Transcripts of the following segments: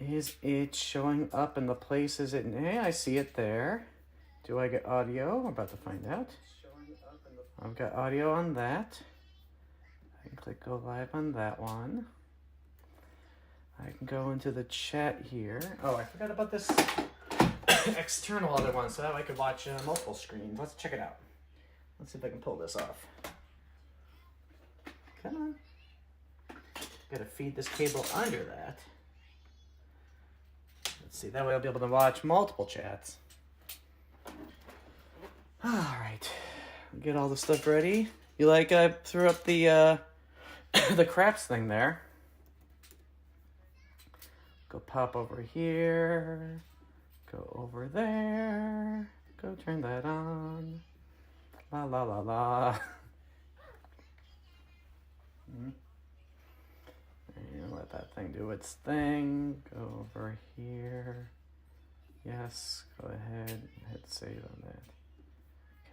Is it showing up in the places it... Hey, I see it there. Do I get audio? I'm about to find out. I've got audio on that. I can click go live on that one. I can go into the chat here. Oh, I forgot about this external other one, so that I could watch multiple screens. Let's check it out. Let's see if I can pull this off. Come on. Gotta feed this cable under that. Let's see, that way I'll be able to watch multiple chats. All right, get all the stuff ready. You like I threw up the the craps thing there. Go pop over here. Go over there. Go turn that on. La la la la. And let that thing do its thing. Go over here. Yes, go ahead. Hit save on that.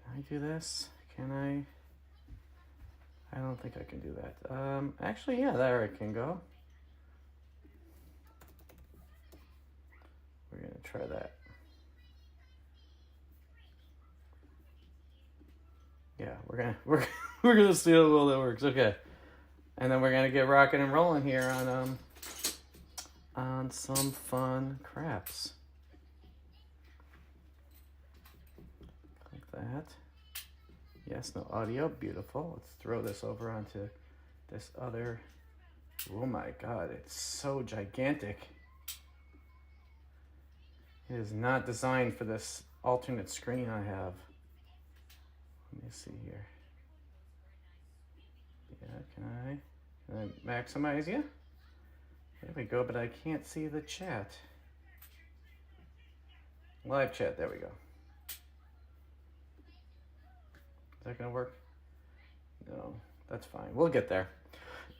Can I do this? Can I? I don't think I can do that. Actually, yeah, there it can go. We're gonna try that. Yeah, we're gonna see how well that works. Okay, and then we're gonna get rocking and rolling here on some fun craps. Click that. Yes, no audio. Beautiful. Let's throw this over onto this other. Oh my God, it's so gigantic. It is not designed for this alternate screen I have. Let me see here. Yeah, can I maximize you? There we go, but I can't see the chat. Live chat, there we go. Is that gonna work? No, that's fine. We'll get there.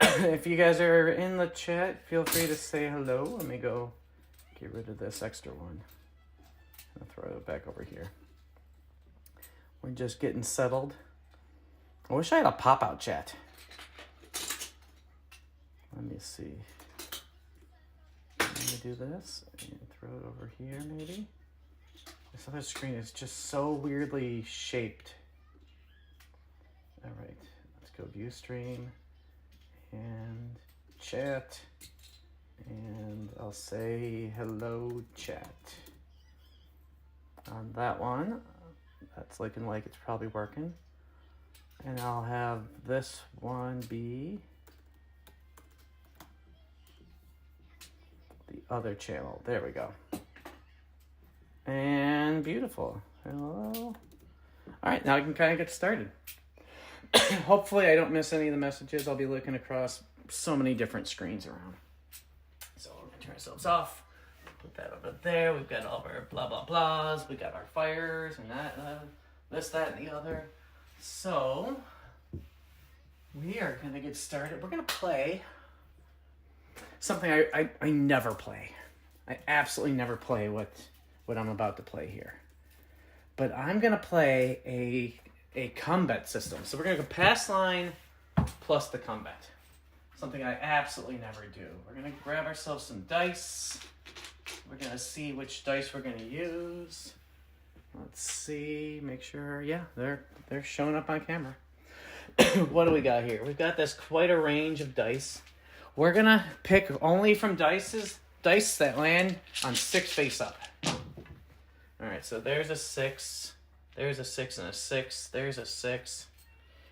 If you guys are in the chat, feel free to say hello. Let me go get rid of this extra one. I'll throw it back over here. We're just getting settled. I wish I had a pop-out chat. Let me see. Let me do this and throw it over here maybe. This other screen is just so weirdly shaped. All right, let's go view stream and chat. And I'll say hello chat. On that one, that's looking like it's probably working. And I'll have this one be the other channel. There we go. And beautiful. Hello. All right, now I can kind of get started. Hopefully I don't miss any of the messages. I'll be looking across so many different screens around. So we're gonna turn ourselves off. Put that over there. We've got all of our blah, blah, blahs. We got our fires and that, this, that, and the other. So we are going to get started. We're going to play something I never play. I absolutely never play what I'm about to play here. But I'm going to play a combat system. So we're going to go pass line plus the combat. Something I absolutely never do. We're going to grab ourselves some dice. We're going to see which dice we're going to use. Let's see, make sure, yeah, they're showing up on camera. What do we got here? We've got this quite a range of dice. We're going to pick only from dice that land on 6 face up. All right, so there's a 6. There's a 6 and a 6. There's a 6.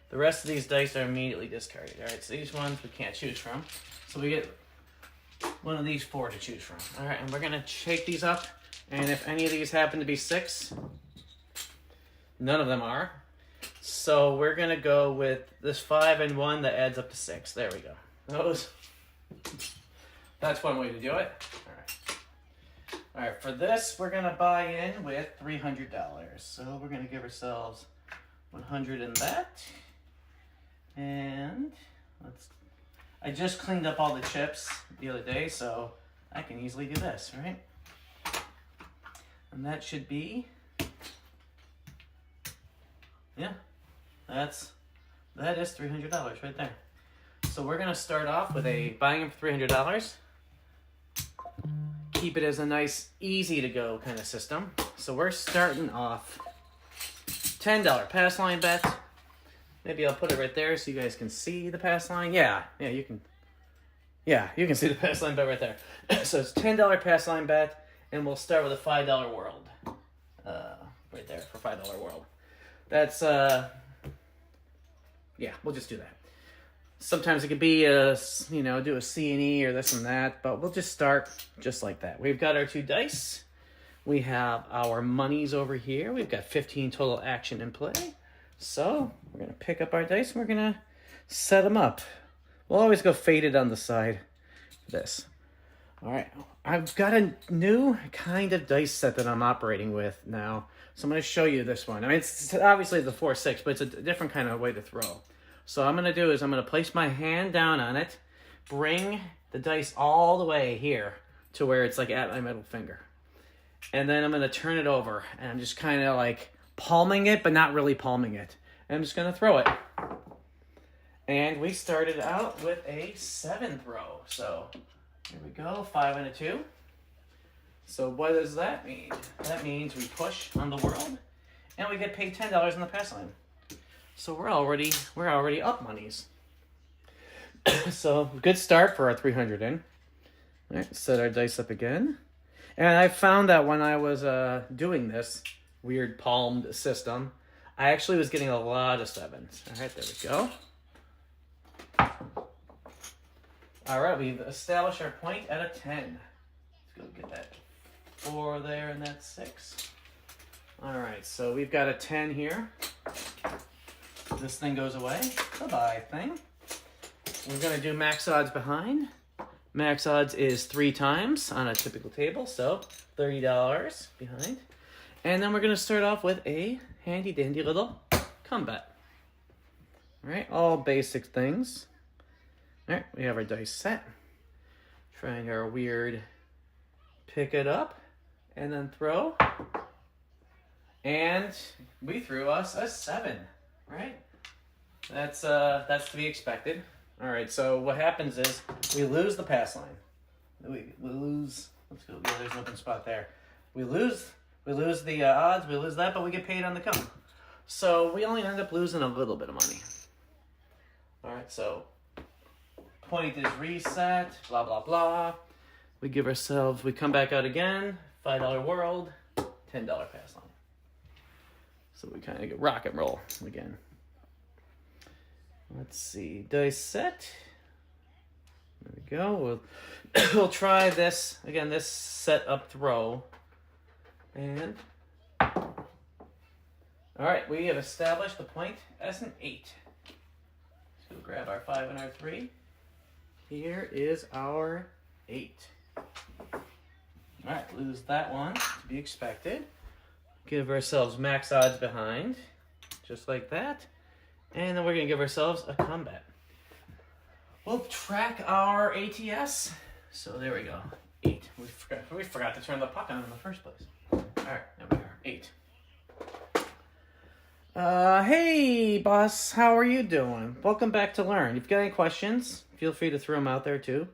The rest of these dice are immediately discarded. All right, so these ones we can't choose from. So we get one of these 4 to choose from. All right, and we're gonna shake these up, and if any of these happen to be 6, none of them are. So we're gonna go with this 5 and 1 that adds up to 6. There we go. That's one way to do it. All right, for this, we're gonna buy in with $300. So we're gonna give ourselves 100 in that. And I just cleaned up all the chips the other day, so I can easily do this, right? And that should be, yeah, that is $300 right there. So we're gonna start off with a buying in for $300. keep it as a nice, easy to go kind of system. So we're starting off $10 pass line bet. Maybe I'll put it right there so you guys can see the pass line. Yeah, you can. Yeah, you can see the pass line bet right there. So it's $10 pass line bet, and we'll start with a $5 world. Right there for $5 world. That's yeah, we'll just do that. Sometimes it could be do a C&E or this and that, but we'll just start just like that. We've got our 2 dice. We have our monies over here. We've got 15 total action in play. So we're going to pick up our dice and we're going to set them up. We'll always go faded on the side. This. All right. I've got a new kind of dice set that I'm operating with now. So I'm going to show you this one. I mean, it's obviously the 4-6, but it's a different kind of way to throw. So what I'm going to do is I'm going to place my hand down on it, bring the dice all the way here to where it's like at my middle finger. And then I'm going to turn it over, and I'm just kind of like palming it, but not really palming it. And I'm just going to throw it. And we started out with a 7 throw. So here we go, 5 and a 2. So what does that mean? That means we push on the world, and we get paid $10 in the pass line. So we're already up monies. So good start for our 300 in. All right, set our dice up again. And I found that when I was doing this weird palmed system, I actually was getting a lot of 7s. All right, there we go. All right, we've established our point at a 10. Let's go get that 4 there and that 6. All right, so we've got a 10 here. This thing goes away. Bye-bye thing. We're going to do max odds behind. Max odds is 3 times on a typical table, so $30 behind. And then we're going to start off with a handy-dandy little combat. All right, all basic things. All right, we have our dice set. Trying our weird pick it up and then throw. And we threw us a 7, right? That's to be expected. All right, so what happens is we lose the pass line. We lose. Let's go. Yeah, there's an open spot there. We lose the odds. We lose that, but we get paid on the come. So we only end up losing a little bit of money. All right, so point is reset. Blah blah blah. We come back out again. $5 world, $10 pass line. So we kind of get rock and roll again. Let's see, dice set. There we go. We'll try this again. This set up throw, and all right, we have established the point as an 8. So we'll grab our 5 and our 3. Here is our 8. All right, lose that one to be expected. Give ourselves max odds behind, just like that. And then we're going to give ourselves a combat. We'll track our ATS. So there we go. 8. We forgot to turn the puck on in the first place. All right, there we are. 8. Hey, boss. How are you doing? Welcome back to Learn. If you've got any questions, feel free to throw them out there too.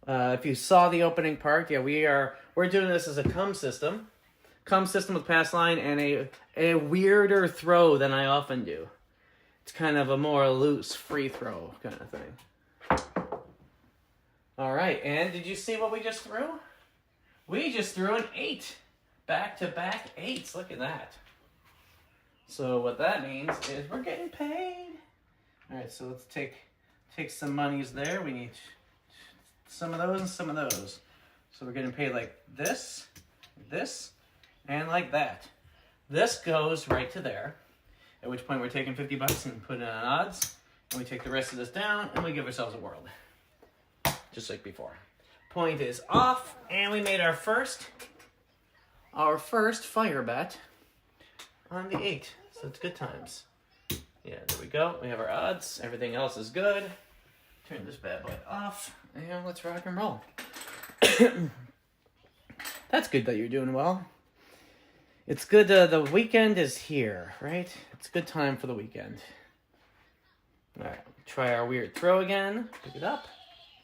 If you saw the opening part, yeah, we're doing this as a cum system. Cum system with pass line and a weirder throw than I often do. It's kind of a more loose, free throw kind of thing. All right, and did you see what we just threw? We just threw an 8. Back-to-back 8s. Look at that. So what that means is we're getting paid. All right, so let's take some monies there. We need some of those and some of those. So we're getting paid like this, and like that. This goes right to there. At which point we're taking $50 and putting it on odds. And we take the rest of this down and we give ourselves a world. Just like before. Point is off, and we made our first fire bet on the 8. So it's good times. Yeah, there we go. We have our odds. Everything else is good. Turn this bad boy off, and let's rock and roll. That's good that you're doing well. It's good, the weekend is here, right? It's a good time for the weekend. All right, try our weird throw again. Pick it up,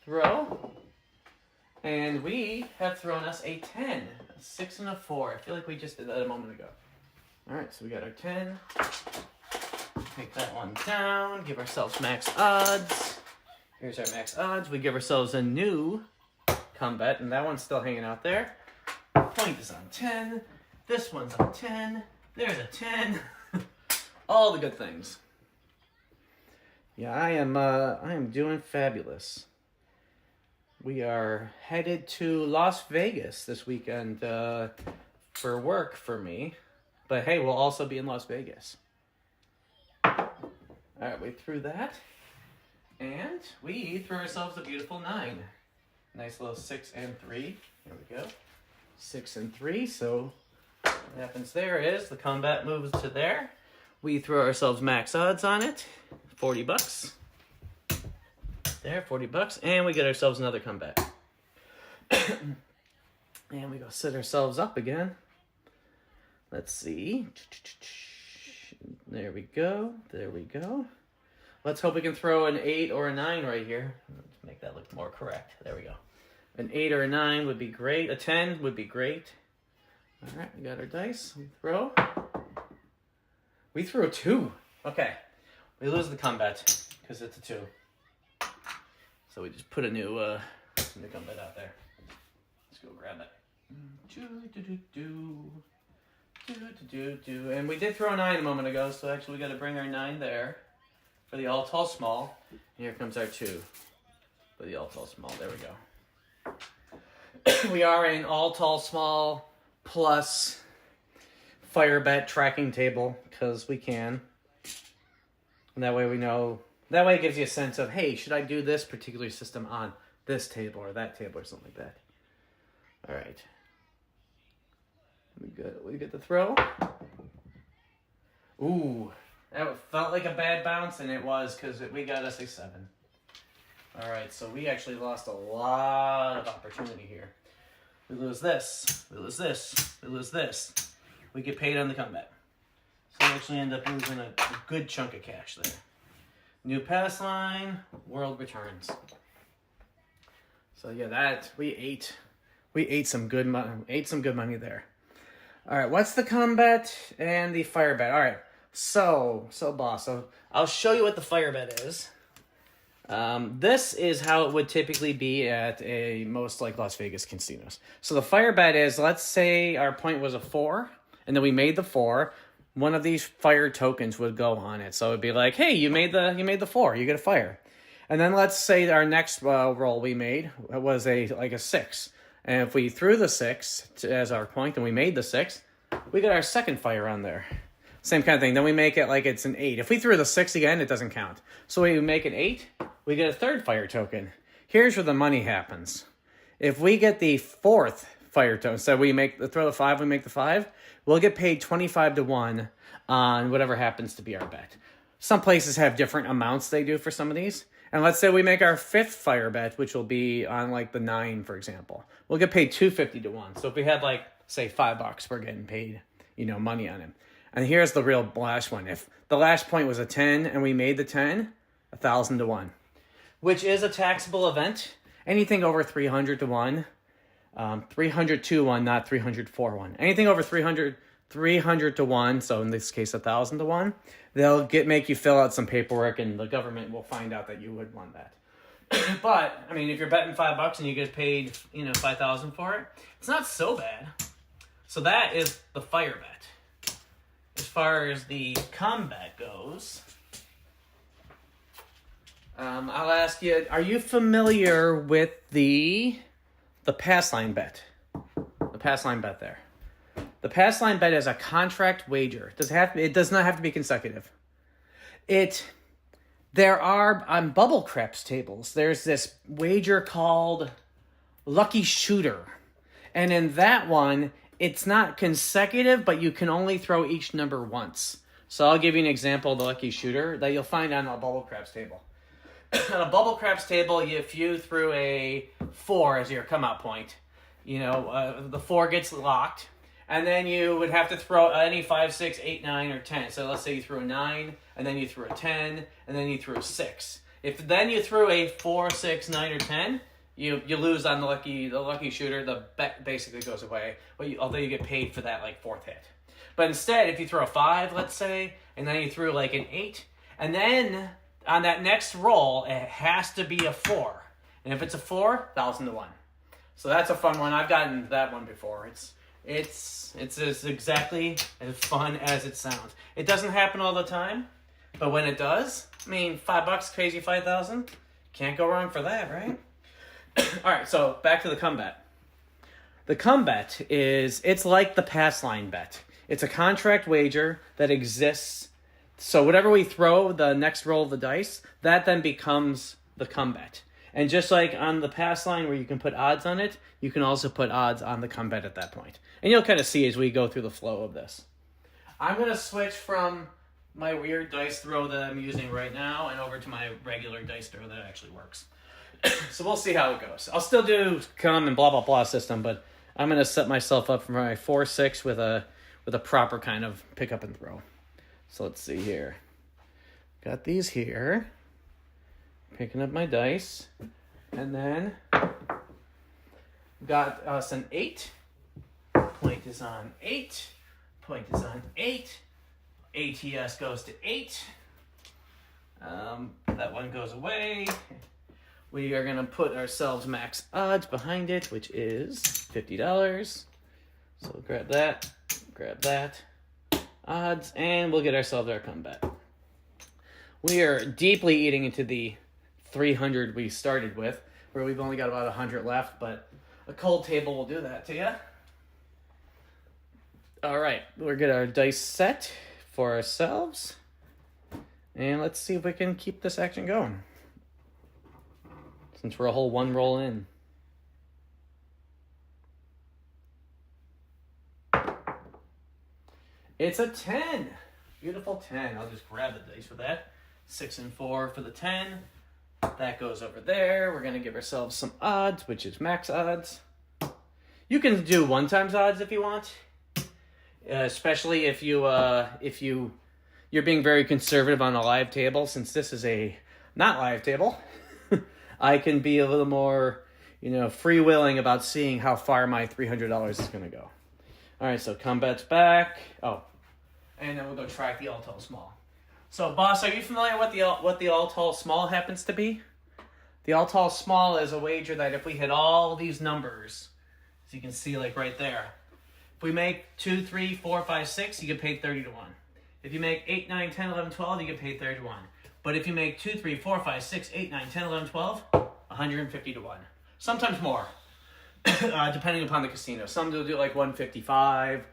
throw, And we have thrown us a 10, a 6 and a 4. I feel like we just did that a moment ago. All right, so we got our 10. Take that one down, give ourselves max odds. Here's our max odds. We give ourselves a new combat, and that one's still hanging out there. Point is on 10. This one's on 10. There's a 10. All the good things. Yeah, I am doing fabulous. We are headed to Las Vegas this weekend for work for me. But hey, we'll also be in Las Vegas. All right, we threw that. And we threw ourselves a beautiful 9. Nice little 6 and 3. Here we go. 6 and 3. So what happens there is the combat moves to there. We throw ourselves max odds on it. $40. There, $40. And we get ourselves another combat. And we go set ourselves up again. Let's see. There we go. There we go. Let's hope we can throw an 8 or a 9 right here. Let's make that look more correct. There we go. An 8 or a 9 would be great. A 10 would be great. All right, we got our dice. We throw. We threw a 2. Okay. We lose the combat because it's a 2. So we just put a new combat out there. Let's go grab it. And we did throw a 9 a moment ago, so actually we got to bring our 9 there for the all tall small. And here comes our 2 for the all tall small. There we go. We are an all tall small plus fire bet tracking table because we can. And that way we know. That way it gives you a sense of, hey, should I do this particular system on this table or that table or something like that. All right. We get the throw. Ooh, that felt like a bad bounce, and it was because we got us a 7. All right, so we actually lost a lot of opportunity here. We lose this. We lose this. We lose this. We get paid on the comeback. So we actually end up losing a good chunk of cash there. New pass line, world returns. So yeah, that we ate some good money there. All right, what's the combat and the fire bet? All right, so boss. So I'll show you what the fire bet is. This is how it would typically be at most like Las Vegas casinos. So the fire bet is, let's say our point was a 4, and then we made the 4. One of these fire tokens would go on it. So it'd be like, hey, you made the 4, you get a fire. And then let's say our next roll we made was a 6. And if we threw the 6 as our point and we made the 6, we got our second fire on there. Same kind of thing. Then we make it like it's an 8. If we threw the 6 again, it doesn't count. So we make an 8, we get a third fire token. Here's where the money happens. If we get the 4th fire token, so we throw the 5, we make the 5, we'll get paid 25 to 1 on whatever happens to be our bet. Some places have different amounts they do for some of these. And let's say we make our 5th fire bet, which will be on like the 9, for example. We'll get paid 250 to 1. So if we had like, say, $5, we're getting paid, money on it. And here's the real last one. If the last point was a 10 and we made the 10, 1,000 to 1, which is a taxable event. Anything over 300 to 1, 300 to 1, not 300 for 1. Anything over 300 to 1, so in this case 1,000 to 1, they'll make you fill out some paperwork, and the government will find out that you would won that. But I mean, if you're betting $5 and you get paid, 5,000 for it, it's not so bad. So that is the fire bet. As far as the combat goes, I'll ask you: are you familiar with the pass line bet? The pass line bet there. The pass line bet is a contract wager. It does not have to be consecutive. There are, on bubble craps tables, there's this wager called Lucky Shooter. And in that one, it's not consecutive, but you can only throw each number once. So I'll give you an example of the Lucky Shooter that you'll find on a bubble craps table. On a bubble craps table, if you threw a 4 as your come out point, the 4 gets locked. And then you would have to throw any 5, 6, 8, 9, or 10. So let's say you threw a 9, and then you threw a 10, and then you threw a 6. If then you threw a 4, 6, 9, or 10, you lose on the lucky shooter, the bet basically goes away. Although you get paid for that like fourth hit. But instead, if you throw a 5, let's say, and then you threw like an 8, and then on that next roll, it has to be a 4. And if it's a 4, 1,000 to 1. So that's a fun one. I've gotten that one before. It's as exactly as fun as it sounds. It doesn't happen all the time, but when it does, I mean, $5, crazy 5,000, can't go wrong for that, right? All right, so back to the come bet. The come bet it's like the pass line bet. It's a contract wager that exists. So whatever we throw the next roll of the dice, that then becomes the come bet. And just like on the pass line where you can put odds on it, you can also put odds on the come bet at that point. And you'll kind of see as we go through the flow of this. I'm going to switch from my weird dice throw that I'm using right now and over to my regular dice throw that actually works. So we'll see how it goes. I'll still do come and blah, blah, blah system, but I'm going to set myself up for my 4-6 with a proper kind of pick up and throw. So let's see here. Got these here. Picking up my dice. And then got us an 8. Point is on 8. Point is on 8. ATS goes to 8. That one goes away. We are going to put ourselves max odds behind it, which is $50. So grab that, odds, and we'll get ourselves our comeback. We are deeply eating into the 300 we started with, where we've only got about 100 left, but a cold table will do that to you. All right, we'll get our dice set for ourselves, and let's see if we can keep this action going. Since we're a whole one roll in. It's a 10. Beautiful 10. I'll just grab the dice for that. 6 and 4 for the 10. That goes over there. We're going to give ourselves some odds, which is max odds. You can do 1 times odds if you want. Especially if you're being very conservative on a live table. Since this is a not live table, I can be a little more, freewheeling about seeing how far my $300 is going to go. All right, so come bets back. Oh, and then we'll go track the all tall small. So, boss, are you familiar with what the all tall small happens to be? The all tall small is a wager that if we hit all these numbers, as you can see, like right there, if we make 2, 3, 4, 5, 6, you get paid 30 to 1. If you make 8, 9, 10, 11, 12, you get paid 30 to 1. But if you make 2, 3, 4, 5, 6, 8, 9, 10, 11, 12, 150 to 1. Sometimes more, depending upon the casino. Some will do like 155,